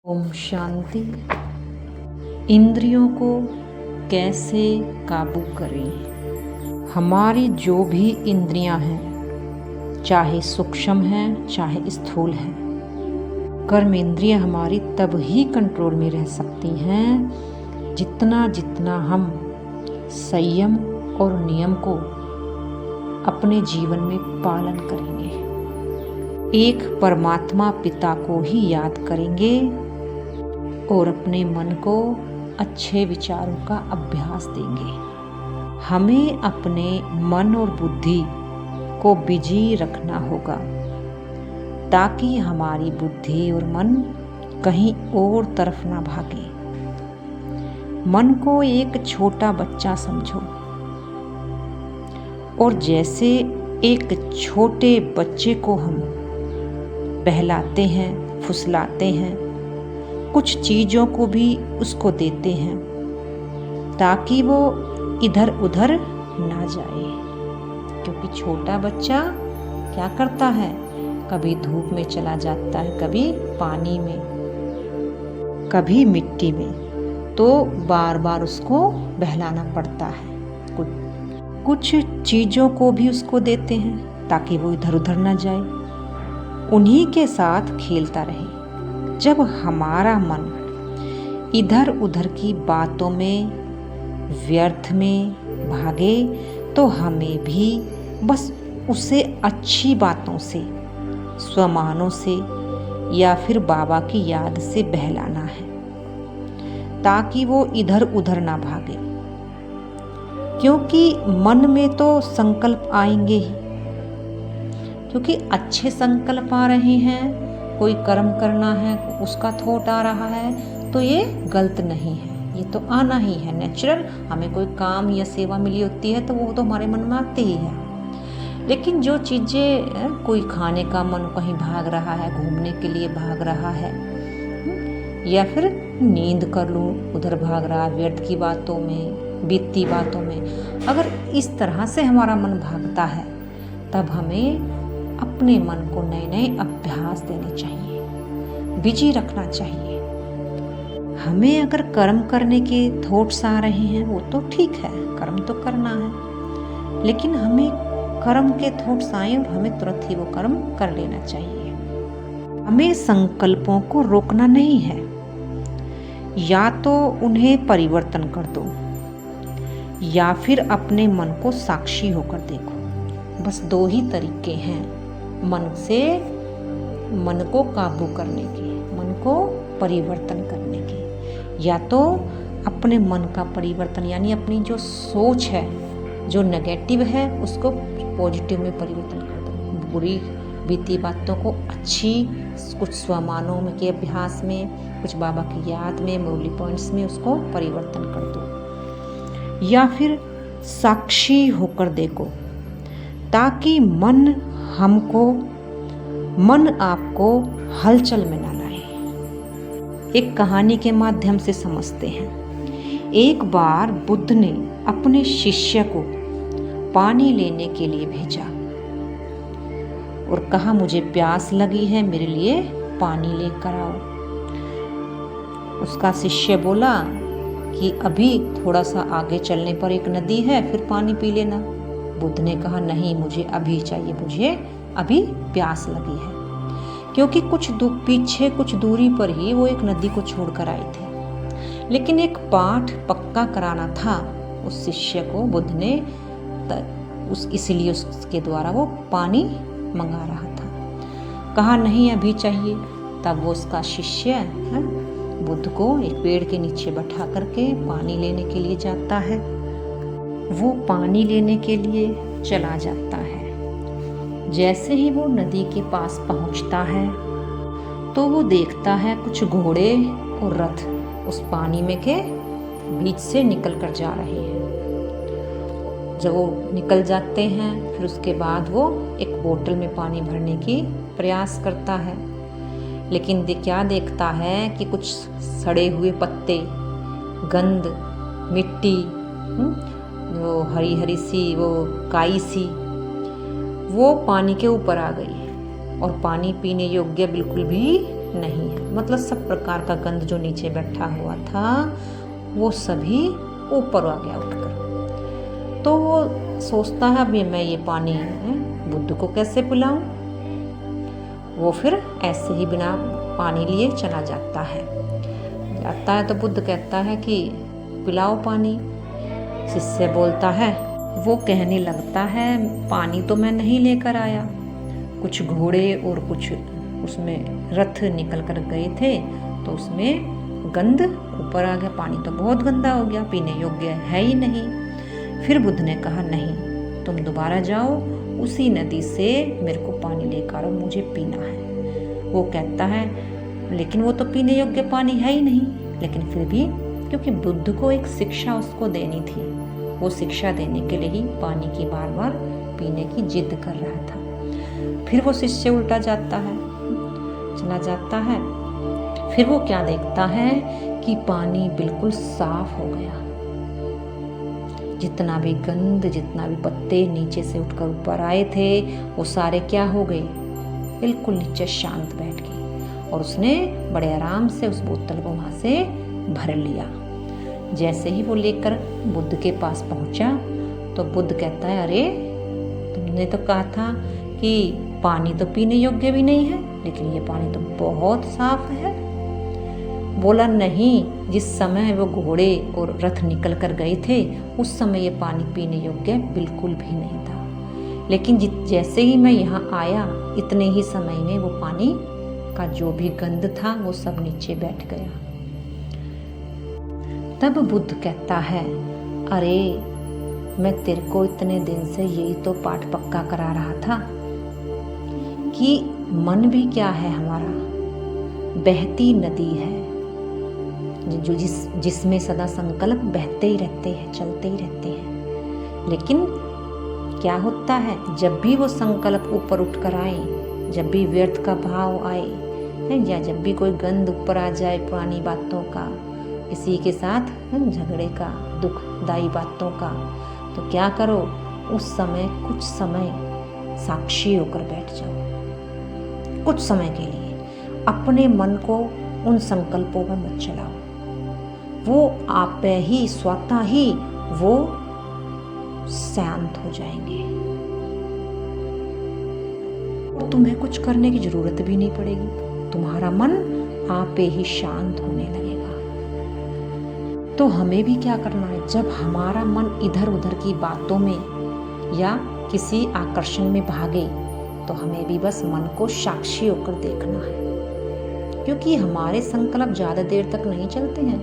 ओम शांति। इंद्रियों को कैसे काबू करें। हमारी जो भी इंद्रियां हैं, चाहे सूक्ष्म हैं चाहे स्थूल हैं, कर्म इंद्रियां हमारी तब ही कंट्रोल में रह सकती हैं जितना जितना हम संयम और नियम को अपने जीवन में पालन करेंगे, एक परमात्मा पिता को ही याद करेंगे और अपने मन को अच्छे विचारों का अभ्यास देंगे। हमें अपने मन और बुद्धि को बिजी रखना होगा ताकि हमारी बुद्धि और मन कहीं और तरफ ना भागे। मन को एक छोटा बच्चा समझो और जैसे एक छोटे बच्चे को हम बहलाते हैं, फुसलाते हैं, कुछ चीज़ों को भी उसको देते हैं ताकि वो इधर उधर ना जाए, क्योंकि छोटा बच्चा क्या करता है, कभी धूप में चला जाता है, कभी पानी में, कभी मिट्टी में, तो बार बार उसको बहलाना पड़ता है। कुछ चीज़ों को भी उसको देते हैं ताकि वो इधर उधर ना जाए, उन्हीं के साथ खेलता रहे। जब हमारा मन इधर उधर की बातों में, व्यर्थ में भागे, तो हमें भी बस उसे अच्छी बातों से, स्वमानों से या फिर बाबा की याद से बहलाना है ताकि वो इधर उधर ना भागे, क्योंकि मन में तो संकल्प आएंगे ही, क्योंकि अच्छे संकल्प आ रहे हैं, कोई कर्म करना है उसका थॉट आ रहा है, तो ये गलत नहीं है, ये तो आना ही है नेचुरल। हमें कोई काम या सेवा मिली होती है तो वो तो हमारे मन में आते ही है। लेकिन जो चीज़ें, कोई खाने का मन कहीं भाग रहा है, घूमने के लिए भाग रहा है, या फिर नींद कर लूँ उधर भाग रहा है, व्यर्थ की बातों में, बीतती बातों में, अगर इस तरह से हमारा मन भागता है तब हमें अपने मन को नए नए अभ्यास देने चाहिए, बिजी रखना चाहिए। हमें अगर कर्म करने के थॉट्स आ रहे हैं वो तो ठीक है, कर्म तो करना है, लेकिन हमें कर्म के थॉट्स आए और हमें तुरंत ही वो कर्म कर लेना चाहिए। हमें संकल्पों को रोकना नहीं है, या तो उन्हें परिवर्तन कर दो या फिर अपने मन को साक्षी होकर देखो। बस दो ही तरीके हैं मन को काबू करने के, मन को परिवर्तन करने के। या तो अपने मन का परिवर्तन, यानी अपनी जो सोच है, जो नेगेटिव है, उसको पॉजिटिव में परिवर्तन कर दो, बुरी बीती बातों को अच्छी, कुछ स्वमानों में के अभ्यास में, कुछ बाबा की याद में, मुरली पॉइंट्स में उसको परिवर्तन कर दो। या फिर साक्षी होकर देखो ताकि मन आपको हलचल में ना लाए। एक कहानी के माध्यम से समझते हैं। एक बार बुद्ध ने अपने शिष्य को पानी लेने के लिए भेजा और कहा, मुझे प्यास लगी है, मेरे लिए पानी लेकर आओ। उसका शिष्य बोला कि अभी थोड़ा सा आगे चलने पर एक नदी है, फिर पानी पी लेना। बुद्ध ने कहा, नहीं, मुझे अभी चाहिए, मुझे अभी प्यास लगी है, क्योंकि पीछे कुछ दूरी पर ही वो एक नदी को छोड़कर आए थे। लेकिन एक पाठ पक्का कराना था उस शिष्य को बुद्ध ने, इसलिए उसके द्वारा वो पानी मंगा रहा था। कहा, नहीं, अभी चाहिए। तब वो उसका शिष्य बुद्ध को एक पेड़ के नीचे बैठा करके पानी लेने के लिए जाता है। वो पानी लेने के लिए चला जाता है। जैसे ही वो नदी के पास पहुंचता है तो वो देखता है कुछ घोड़े और रथ उस पानी में के बीच से निकल कर जा रहे हैं। जब वो निकल जाते हैं, फिर उसके बाद वो एक बोतल में पानी भरने की प्रयास करता है, लेकिन क्या देखता है कि कुछ सड़े हुए पत्ते, गंध, मिट्टी, वो हरी हरी सी, वो काई सी, वो पानी के ऊपर आ गई और पानी पीने योग्य बिल्कुल भी नहीं है। मतलब सब प्रकार का गंध जो नीचे बैठा हुआ था वो सभी ऊपर आ गया उठकर। तो वो सोचता है अभी मैं ये पानी बुद्ध को कैसे पिलाऊं। वो फिर ऐसे ही बिना पानी लिए चला जाता है तो बुद्ध कहता है कि पिलाओ पानी। शिष्य बोलता है, वो कहने लगता है पानी तो मैं नहीं लेकर आया, कुछ घोड़े और कुछ उसमें रथ निकल कर गए थे तो उसमें गंध ऊपर आ गया, पानी तो बहुत गंदा हो गया, पीने योग्य है ही नहीं। फिर बुद्ध ने कहा नहीं, तुम दोबारा जाओ उसी नदी से मेरे को पानी लेकर आओ, मुझे पीना है। वो कहता है लेकिन वो तो पीने योग्य पानी है ही नहीं। लेकिन फिर भी क्योंकि बुद्ध को एक शिक्षा उसको देनी थी, वो शिक्षा देने के लिए ही पानी की बार बार पीने की जिद कर रहा था। फिर वो शिष्य उल्टा जाता है, चला जाता है। फिर वो क्या देखता है कि पानी बिल्कुल साफ हो गया। जितना भी गंध, जितना भी पत्ते नीचे से उठकर ऊपर आए थे वो सारे क्या हो गए, बिल्कुल नीचे शांत बैठ गए। और उसने बड़े आराम से उस बोतल को वहां से भर लिया। जैसे ही वो लेकर बुद्ध के पास पहुंचा तो बुद्ध कहता है, अरे तुमने तो कहा था कि पानी तो पीने योग्य भी नहीं है, लेकिन ये पानी तो बहुत साफ है। बोला नहीं, जिस समय वो घोड़े और रथ निकल कर गए थे उस समय ये पानी पीने योग्य बिल्कुल भी नहीं था। लेकिन जैसे ही मैं यहाँ आया इतने ही समय में वो पानी का जो भी गंध था वो सब नीचे बैठ गया। तब बुद्ध कहता है, अरे मैं तेरे को इतने दिन से यही तो पाठ पक्का करा रहा था कि मन भी क्या है हमारा, बहती नदी है जो जिसमें सदा संकल्प बहते ही रहते हैं, चलते ही रहते हैं। लेकिन क्या होता है, जब भी वो संकल्प ऊपर उठकर आए, जब भी व्यर्थ का भाव आए या जब भी कोई गंध ऊपर आ जाए पुरानी बातों का, किसी के साथ झगड़े का, दुखदायी बातों का, तो क्या करो, उस समय कुछ समय साक्षी होकर बैठ जाओ। कुछ समय के लिए अपने मन को उन संकल्पों में मत चलाओ, वो आप ही स्वतः ही वो शांत हो जाएंगे। तुम्हें कुछ करने की जरूरत भी नहीं पड़ेगी, तुम्हारा मन आप ही शांत होने लगेगा। तो हमें भी क्या करना है, जब हमारा मन इधर उधर की बातों में या किसी आकर्षण में भागे तो हमें भी बस मन को साक्षी होकर देखना है। क्योंकि हमारे संकल्प ज़्यादा देर तक नहीं चलते हैं,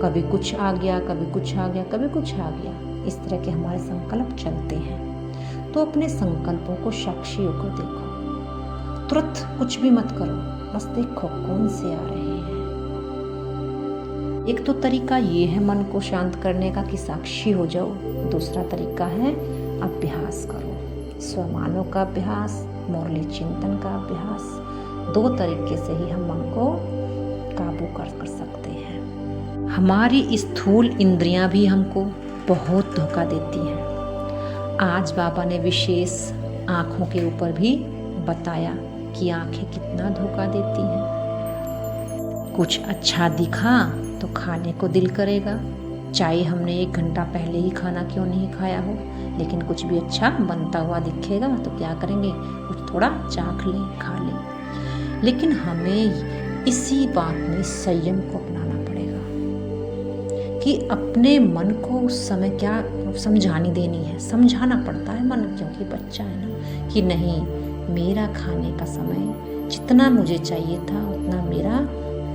कभी कुछ आ गया, कभी कुछ आ गया, कभी कुछ आ गया, इस तरह के हमारे संकल्प चलते हैं। तो अपने संकल्पों को साक्षी होकर देखो, तुरंत कुछ भी मत करो, बस देखो कौन से आ रहे हैं। एक तो तरीका ये है मन को शांत करने का कि साक्षी हो जाओ। दूसरा तरीका है अभ्यास करो, स्वमानों का अभ्यास, मुरली चिंतन का अभ्यास। दो तरीके से ही हम मन को काबू कर सकते हैं। हमारी स्थूल इंद्रियां भी हमको बहुत धोखा देती हैं। आज बाबा ने विशेष आँखों के ऊपर भी बताया कि आँखें कितना धोखा देती हैं। कुछ अच्छा दिखा तो खाने को दिल करेगा, चाहे हमने 1 घंटा पहले ही खाना क्यों नहीं खाया हो, लेकिन कुछ भी अच्छा बनता हुआ दिखेगा तो क्या करेंगे, कुछ थोड़ा चाख लें, खा लें। लेकिन हमें इसी बात में संयम को अपनाना पड़ेगा कि अपने मन को उस समय क्या समझानी देनी है। समझाना पड़ता है मन, क्योंकि बच्चा है ना, कि नहीं, मेरा खाने का समय जितना मुझे चाहिए था उतना मेरा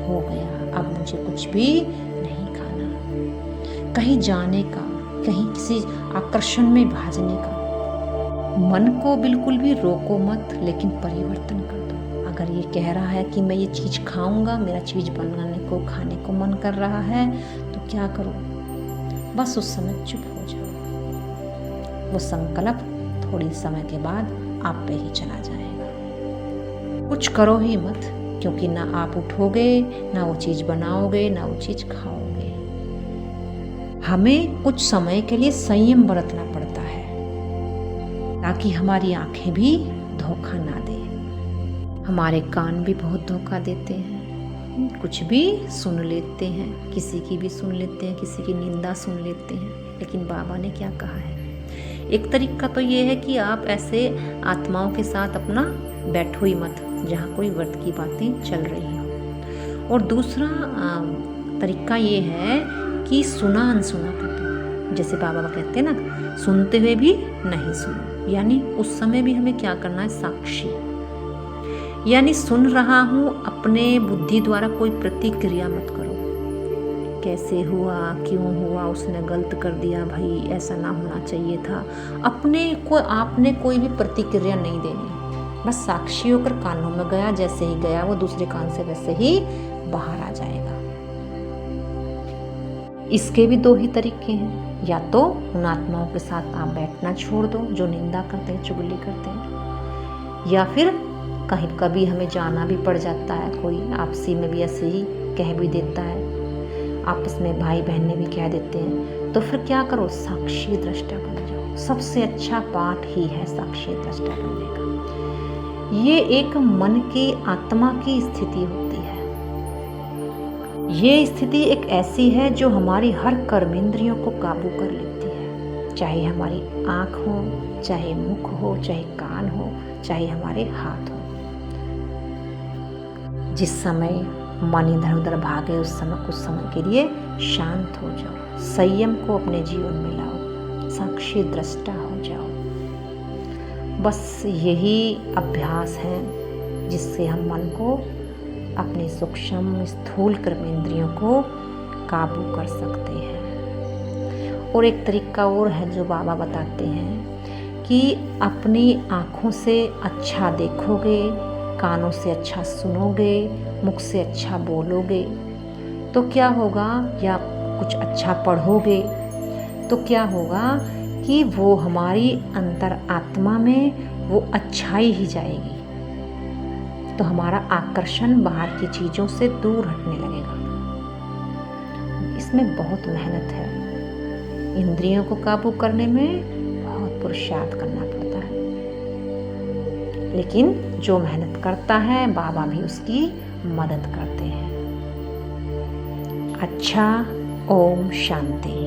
हो गया, अब मुझे कुछ भी नहीं खाना। कहीं जाने का, कहीं किसी आकर्षण में भागने का, मन को बिल्कुल भी रोको मत, लेकिन परिवर्तन कर दो। अगर ये कह रहा है कि मैं ये चीज़ खाऊंगा, मेरा चीज़ बनाने को, खाने को मन कर रहा है, तो क्या करो, बस उस समय चुप हो जाओ। वो संकल्प थोड़ी समय के बाद आप पे ही चला जाएगा। कुछ करो ही मत, क्योंकि ना आप उठोगे, ना वो चीज़ बनाओगे, ना वो चीज़ खाओगे। हमें कुछ समय के लिए संयम बरतना पड़ता है ताकि हमारी आंखें भी धोखा ना दे। हमारे कान भी बहुत धोखा देते हैं, कुछ भी सुन लेते हैं, किसी की भी सुन लेते हैं, किसी की निंदा सुन लेते हैं। लेकिन बाबा ने क्या कहा है? एक तरीका तो ये है कि आप ऐसे आत्माओं के साथ अपना बैठो ही मत जहाँ कोई व्यर्थ की बातें चल रही हो। और दूसरा तरीका ये है कि सुना अनसुना कर दो। जैसे बाबा कहते हैं ना, सुनते हुए भी नहीं सुनो, यानी उस समय भी हमें क्या करना है? साक्षी, यानी सुन रहा हूँ, अपने बुद्धि द्वारा कोई प्रतिक्रिया मत करो। कैसे हुआ, क्यों हुआ, उसने गलत कर दिया, भाई ऐसा ना होना चाहिए था, आपने कोई भी प्रतिक्रिया नहीं देनी। बस साक्षी होकर कानों में गया, जैसे ही गया वो दूसरे कान से वैसे ही बाहर आ जाएगा। इसके भी दो ही तरीके हैं, या तो उन आत्माओं के साथ आप बैठना छोड़ दो जो निंदा करते हैं, चुगली करते हैं, या फिर कहीं कभी हमें जाना भी पड़ जाता है, कोई आपसी में भी ऐसे ही कह भी देता है, आपस में भाई बहन ने भी कह देते हैं, तो फिर क्या करो? साक्षी दृष्टा बन जाओ। सबसे अच्छा पाठ ही है साक्षी दृष्टा बनने का। ये एक मन की, आत्मा की स्थिति होती है। ये स्थिति एक ऐसी है जो हमारी हर कर्मेंद्रियों को काबू कर लेती है, चाहे हमारी आँख हो, चाहे मुख हो, चाहे कान हो, चाहे हमारे हाथ हो। जिस समय मन इधर उधर भागे उस समय कुछ समय के लिए शांत हो जाओ, संयम को अपने जीवन में लाओ, साक्षी दृष्टा हो जाओ। बस यही अभ्यास है जिससे हम मन को, अपने सूक्ष्म स्थूल कर्मेंद्रियों को काबू कर सकते हैं। और एक तरीका और है जो बाबा बताते हैं कि अपनी आँखों से अच्छा देखोगे, कानों से अच्छा सुनोगे, मुख से अच्छा बोलोगे तो क्या होगा, या कुछ अच्छा पढ़ोगे तो क्या होगा कि वो हमारी अंतर आत्मा में वो अच्छाई ही जाएगी। तो हमारा आकर्षण बाहर की चीज़ों से दूर हटने लगेगा। इसमें बहुत मेहनत है, इंद्रियों को काबू करने में बहुत पुरुषार्थ करना पड़ता है, लेकिन जो मेहनत करता है बाबा भी उसकी मदद करते हैं। अच्छा, ओम शांति।